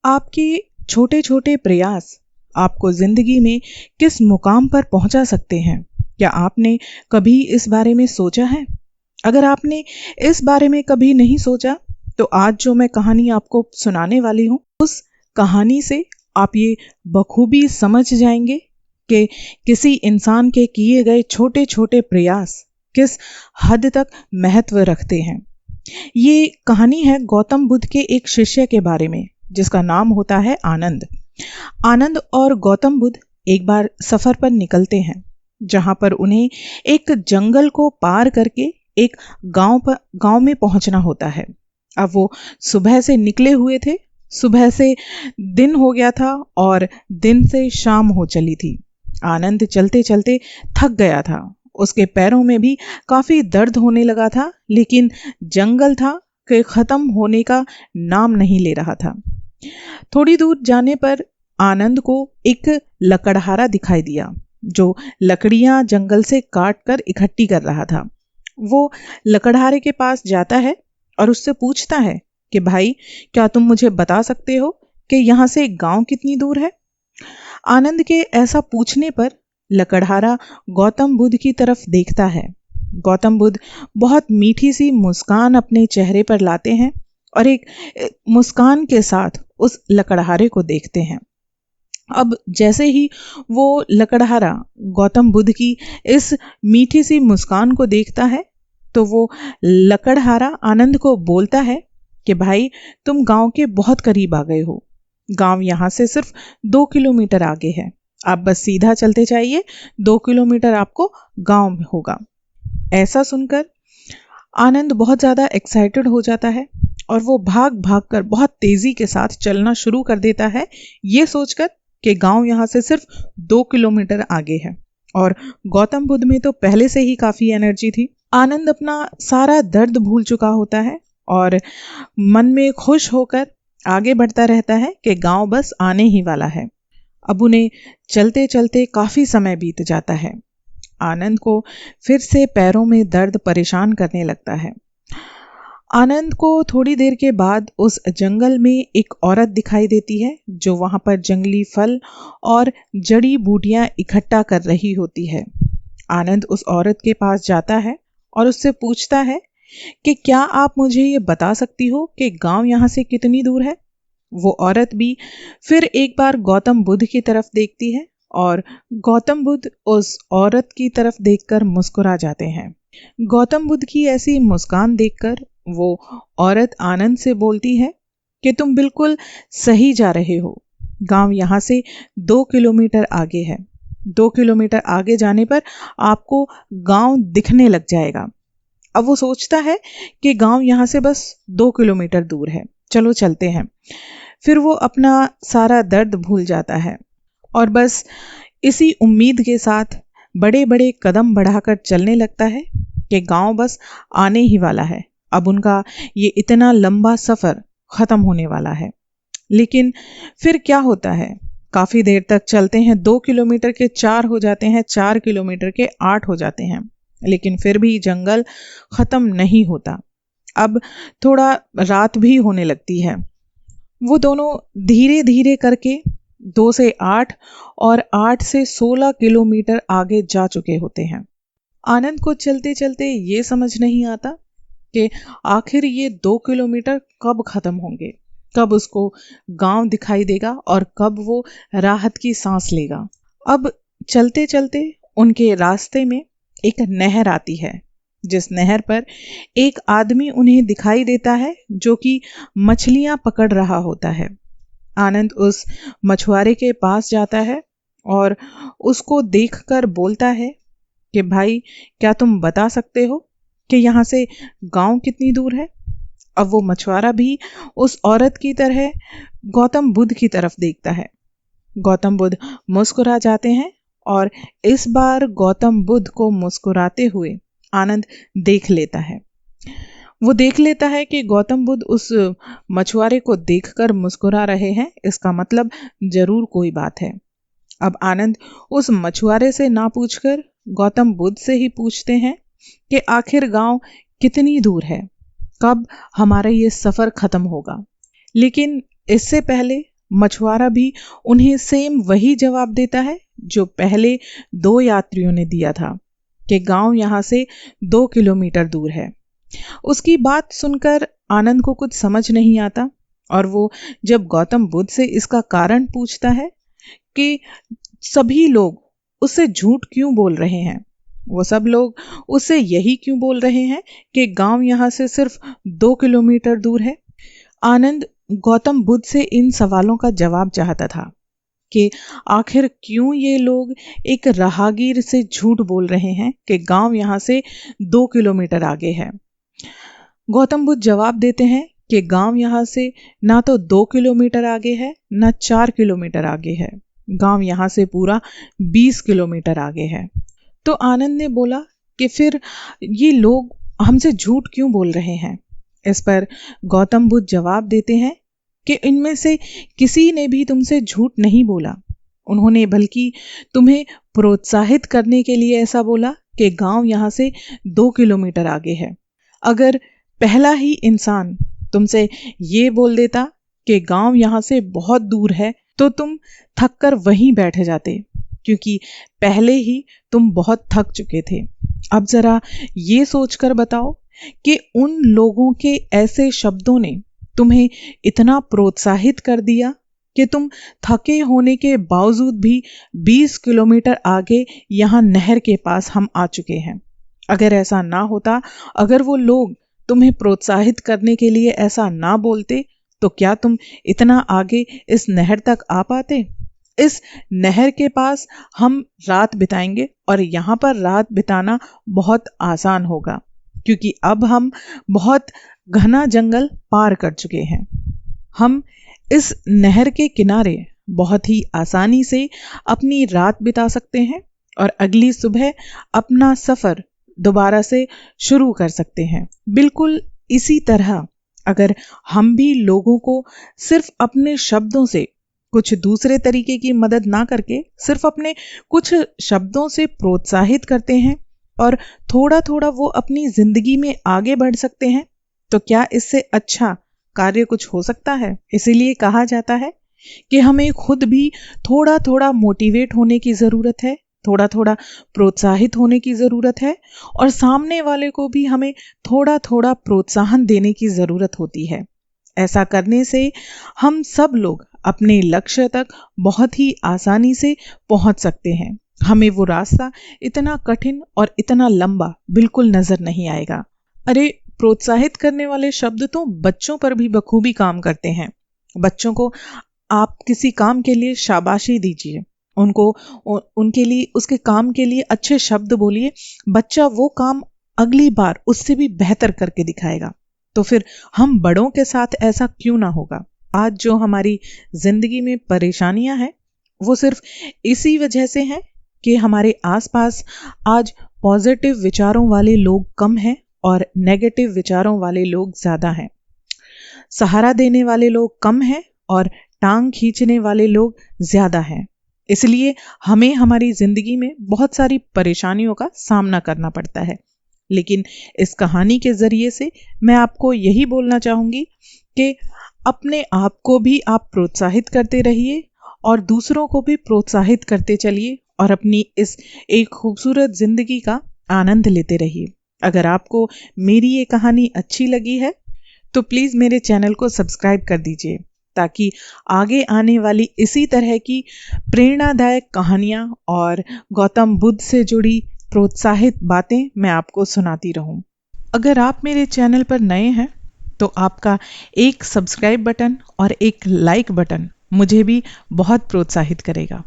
आपके छोटे छोटे प्रयास आपको जिंदगी में किस मुकाम पर पहुंचा सकते हैं? क्या आपने कभी इस बारे में सोचा है? अगर आपने इस बारे में कभी नहीं सोचा तो आज जो मैं कहानी आपको सुनाने वाली हूँ उस कहानी से आप ये बखूबी समझ जाएंगे कि किसी इंसान के किए गए छोटे छोटे प्रयास किस हद तक महत्व रखते हैं। ये कहानी है गौतम बुद्ध के एक शिष्य के बारे में जिसका नाम होता है आनंद। आनंद और गौतम बुद्ध एक बार सफर पर निकलते हैं जहां पर उन्हें एक जंगल को पार करके एक गांव में पहुंचना होता है। अब वो सुबह से निकले हुए थे, सुबह से दिन हो गया था और दिन से शाम हो चली थी। आनंद चलते चलते थक गया था, उसके पैरों में भी काफी दर्द होने लगा था, लेकिन जंगल था कि खत्म होने का नाम नहीं ले रहा था। थोड़ी दूर जाने पर आनंद को एक लकड़हारा दिखाई दिया जो लकड़ियां जंगल से काट कर इकट्ठी कर रहा था। वो लकड़हारे के पास जाता है और उससे पूछता है कि भाई, क्या तुम मुझे बता सकते हो कि यहाँ से गांव कितनी दूर है? आनंद के ऐसा पूछने पर लकड़हारा गौतम बुद्ध की तरफ देखता है। गौतम बुद्ध बहुत मीठी सी मुस्कान अपने चेहरे पर लाते हैं और एक मुस्कान के साथ उस लकड़हारे को देखते हैं। अब जैसे ही वो लकड़हारा गौतम बुद्ध की इस मीठी सी मुस्कान को देखता है तो वो लकड़हारा आनंद को बोलता है कि भाई, तुम गांव के बहुत करीब आ गए हो। गांव यहाँ से सिर्फ 2 किलोमीटर आगे है, आप बस सीधा चलते जाइए, 2 किलोमीटर आपको गांव में होगा। ऐसा सुनकर आनंद बहुत ज्यादा एक्साइटेड हो जाता है और वो भाग भाग कर बहुत तेजी के साथ चलना शुरू कर देता है, ये सोचकर कि गांव यहाँ से सिर्फ 2 किलोमीटर आगे है। और गौतम बुद्ध में तो पहले से ही काफी एनर्जी थी। आनंद अपना सारा दर्द भूल चुका होता है और मन में खुश होकर आगे बढ़ता रहता है कि गांव बस आने ही वाला है। अब उन्हें चलते चलते काफी समय बीत जाता है। आनंद को फिर से पैरों में दर्द परेशान करने लगता है। आनंद को थोड़ी देर के बाद उस जंगल में एक औरत दिखाई देती है जो वहां पर जंगली फल और जड़ी बूटियां इकट्ठा कर रही होती है। आनंद उस औरत के पास जाता है और उससे पूछता है कि क्या आप मुझे ये बता सकती हो कि गांव यहाँ से कितनी दूर है? वो औरत भी फिर एक बार गौतम बुद्ध की तरफ देखती है और गौतम बुद्ध उस औरत की तरफ देखकर मुस्कुरा जाते हैं। गौतम बुद्ध की ऐसी मुस्कान देखकर वो औरत आनंद से बोलती है कि तुम बिल्कुल सही जा रहे हो, गांव यहाँ से 2 किलोमीटर आगे है। 2 किलोमीटर आगे जाने पर आपको गांव दिखने लग जाएगा। अब वो सोचता है कि गांव यहाँ से बस 2 किलोमीटर दूर है, चलो चलते हैं। फिर वो अपना सारा दर्द भूल जाता है और बस इसी उम्मीद के साथ बड़े बड़े कदम बढ़ाकर चलने लगता है कि गांव बस आने ही वाला है। अब उनका ये इतना लंबा सफर खत्म होने वाला है। लेकिन फिर क्या होता है, काफी देर तक चलते हैं, 2 किलोमीटर के 4 हो जाते हैं, 4 किलोमीटर के 8 हो जाते हैं, लेकिन फिर भी जंगल खत्म नहीं होता। अब थोड़ा रात भी होने लगती है। वो दोनों धीरे धीरे करके 2 से 8 और 8 से 16 किलोमीटर आगे जा चुके होते हैं। आनंद को चलते चलते ये समझ नहीं आता कि आखिर ये 2 किलोमीटर कब खत्म होंगे, कब उसको गांव दिखाई देगा और कब वो राहत की सांस लेगा। अब चलते चलते उनके रास्ते में एक नहर आती है, जिस नहर पर एक आदमी उन्हें दिखाई देता है जो कि मछलियां पकड़ रहा होता है। आनंद उस मछुआरे के पास जाता है और उसको देखकर बोलता है कि भाई, क्या तुम बता सकते हो कि यहाँ से गांव कितनी दूर है? अब वो मछुआरा भी उस औरत की तरह गौतम बुद्ध की तरफ देखता है। गौतम बुद्ध मुस्कुरा जाते हैं और इस बार गौतम बुद्ध को मुस्कुराते हुए आनंद देख लेता है। वो देख लेता है कि गौतम बुद्ध उस मछुआरे को देखकर मुस्कुरा रहे हैं, इसका मतलब जरूर कोई बात है। अब आनंद उस मछुआरे से ना पूछकर गौतम बुद्ध से ही पूछते हैं कि आखिर गांव कितनी दूर है, कब हमारा ये सफर खत्म होगा। लेकिन इससे पहले मछुआरा भी उन्हें सेम वही जवाब देता है जो पहले 2 यात्रियों ने दिया था कि गांव यहां से 2 किलोमीटर दूर है। उसकी बात सुनकर आनंद को कुछ समझ नहीं आता और वो जब गौतम बुद्ध से इसका कारण पूछता है कि सभी लोग उससे झूठ क्यों बोल रहे हैं, वो सब लोग उससे यही क्यों बोल रहे हैं कि गांव यहां से सिर्फ 2 किलोमीटर दूर है, आनंद गौतम बुद्ध से इन सवालों का जवाब चाहता था कि आखिर क्यों ये लोग एक राहगीर से झूठ बोल रहे हैं कि गांव यहां से 2 किलोमीटर आगे है। गौतम बुद्ध जवाब देते हैं कि गांव यहां से ना तो 2 किलोमीटर आगे है ना 4 किलोमीटर आगे है, गांव यहां से पूरा 20 किलोमीटर आगे है। तो आनंद ने बोला कि फिर ये लोग हमसे झूठ क्यों बोल रहे हैं। इस पर गौतम बुद्ध जवाब देते हैं कि इनमें से किसी ने भी तुमसे झूठ नहीं बोला, उन्होंने बल्कि तुम्हें प्रोत्साहित करने के लिए ऐसा बोला कि गांव यहां से 2 किलोमीटर आगे है। अगर पहला ही इंसान तुमसे ये बोल देता कि गांव यहां से बहुत दूर है तो तुम थक कर वहीं बैठ जाते, क्योंकि पहले ही तुम बहुत थक चुके थे। अब जरा ये सोचकर बताओ कि उन लोगों के ऐसे शब्दों ने तुम्हें इतना प्रोत्साहित कर दिया कि तुम थके होने के बावजूद भी 20 किलोमीटर आगे यहाँ नहर के पास हम आ चुके हैं। अगर ऐसा ना होता, अगर वो लोग तुम्हें प्रोत्साहित करने के लिए ऐसा ना बोलते, तो क्या तुम इतना आगे इस नहर तक आ पाते? इस नहर के पास हम रात बिताएंगे और यहाँ पर रात बिताना बहुत आसान होगा, क्योंकि अब हम बहुत घना जंगल पार कर चुके हैं। हम इस नहर के किनारे बहुत ही आसानी से अपनी रात बिता सकते हैं और अगली सुबह अपना सफर दोबारा से शुरू कर सकते हैं। बिल्कुल इसी तरह अगर हम भी लोगों को सिर्फ अपने शब्दों से, कुछ दूसरे तरीके की मदद ना करके सिर्फ अपने कुछ शब्दों से प्रोत्साहित करते हैं और थोड़ा थोड़ा वो अपनी जिंदगी में आगे बढ़ सकते हैं, तो क्या इससे अच्छा कार्य कुछ हो सकता है? इसीलिए कहा जाता है कि हमें खुद भी थोड़ा थोड़ा मोटिवेट होने की जरूरत है, थोड़ा थोड़ा प्रोत्साहित होने की जरूरत है और सामने वाले को भी हमें थोड़ा थोड़ा प्रोत्साहन देने की जरूरत होती है। ऐसा करने से हम सब लोग अपने लक्ष्य तक बहुत ही आसानी से पहुंच सकते हैं। हमें वो रास्ता इतना कठिन और इतना लंबा बिल्कुल नजर नहीं आएगा। अरे, प्रोत्साहित करने वाले शब्द तो बच्चों पर भी बखूबी काम करते हैं। बच्चों को आप किसी काम के लिए शाबाशी दीजिए, उनको उनके लिए, उसके काम के लिए अच्छे शब्द बोलिए, बच्चा वो काम अगली बार उससे भी बेहतर करके दिखाएगा। तो फिर हम बड़ों के साथ ऐसा क्यों ना होगा? आज जो हमारी जिंदगी में परेशानियां हैं वो सिर्फ इसी वजह से हैं कि हमारे आसपास आज पॉजिटिव विचारों वाले लोग कम हैं और नेगेटिव विचारों वाले लोग ज्यादा हैं। सहारा देने वाले लोग कम हैं और टांग खींचने वाले लोग ज्यादा हैं। इसलिए हमें हमारी जिंदगी में बहुत सारी परेशानियों का सामना करना पड़ता है। लेकिन इस कहानी के जरिए से मैं आपको यही बोलना चाहूंगी कि अपने आप को भी आप प्रोत्साहित करते रहिए और दूसरों को भी प्रोत्साहित करते चलिए और अपनी इस एक खूबसूरत जिंदगी का आनंद लेते रहिए। अगर आपको मेरी ये कहानी अच्छी लगी है तो प्लीज मेरे चैनल को सब्सक्राइब कर दीजिए, ताकि आगे आने वाली इसी तरह की प्रेरणादायक कहानियां और गौतम बुद्ध से जुड़ी प्रोत्साहित बातें मैं आपको सुनाती रहूं। अगर आप मेरे चैनल पर नए हैं तो आपका एक सब्सक्राइब बटन और एक लाइक बटन मुझे भी बहुत प्रोत्साहित करेगा।